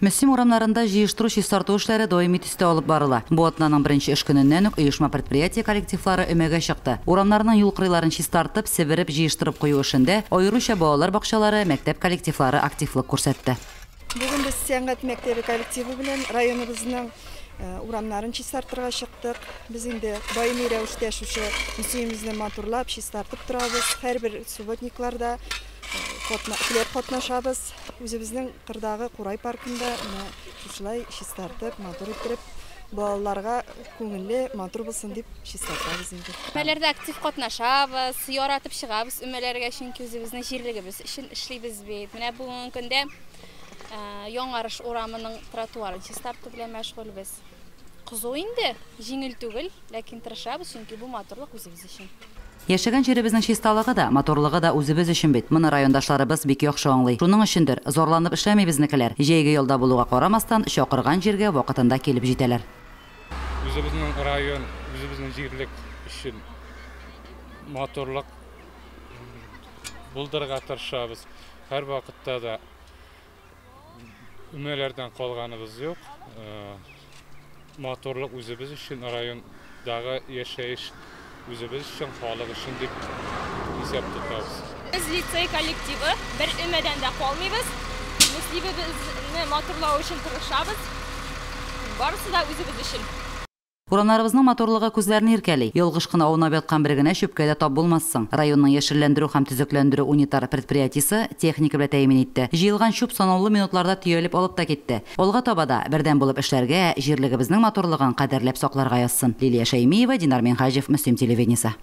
Мөссим урамнарында жиыштыру чистарту эшләре даими төстә алып барыла. Бу атнаның беренче эш көненнән үк оешма предприятие коллективлары өмәгә чыкты. Урамнарның юл кырыйларын чистартып, себереп, жиыштырып кую эшендә аеруча балалар бакчалары, мәктәп коллективлары активлык күрсәтте. Бүген без сәнгать мәктәбе коллективы белән районыбызның урамнарын чистартырга чыктык. Без инде даими рәвештә шушы мөсимизне матурлап чистартып торабыз. Һәрбер субботникларда хлеб катнашабыз. Үзебезнең кырдагы Курай паркында шушылай чистартып, матур иттереп, балаларга күңелле, матур булсын дип чистартабыз инде. Өмәләрдә актив катнашабыз, яратып чыгабыз өмәләргә, чөнки үзебезнең җирлегебез өчен эшлибез бит. Менә бүгенге көндә Яңарыш урамының тротуарын чистарту белән мәшгульбез. Кызу инде, җиңел түгел, ләкин тырышабыз, чөнки бу матурлык үзебез өчен. Яшәгән җиребезнең чисталыгы да, моторлыгы да үзебез өчен бит. Моны райондашларыбыз бик яхшы аңлый. Шуның өчендер зорланып эшләмибезнекеләр. Җәйге ялда булуга карамастан, чакырган җиргә вакытында килеп җитәләр. Үзебезнең район, үзебезнең җирлек өчен моторлык булдырга тырышабыз. Һәр вакытта да өмәләрдән калганыбыз юк. Моторлык үзебез өчен, райондагы яшәеш үзебез өчен, халык өчен дип исәп тотабыз. Без лицей коллективы бер өмәдән дә калмыйбыз. Мөслибебезне моторлау өчен тырышабыз. Барысы да үзебез өчен. Урамнарыбызның моторлыгы күзләрне иркәли. Ялгыш кына аунап яткан бер генә чүпкә дә тап булмассың. Районның яшелләндерү һәм төзекләндерү унитар предприятиесе техника белән тәэмин итте. Җыелган чүп санаулы минутларда төялеп алып та китте. Алга таба да бердәм булып эшләргә, җирлегебезнең моторлыгын кадерләп сакларга язсын. Лилия Шәймиева, Динар Минхаҗев, Мөслим телевидениесе.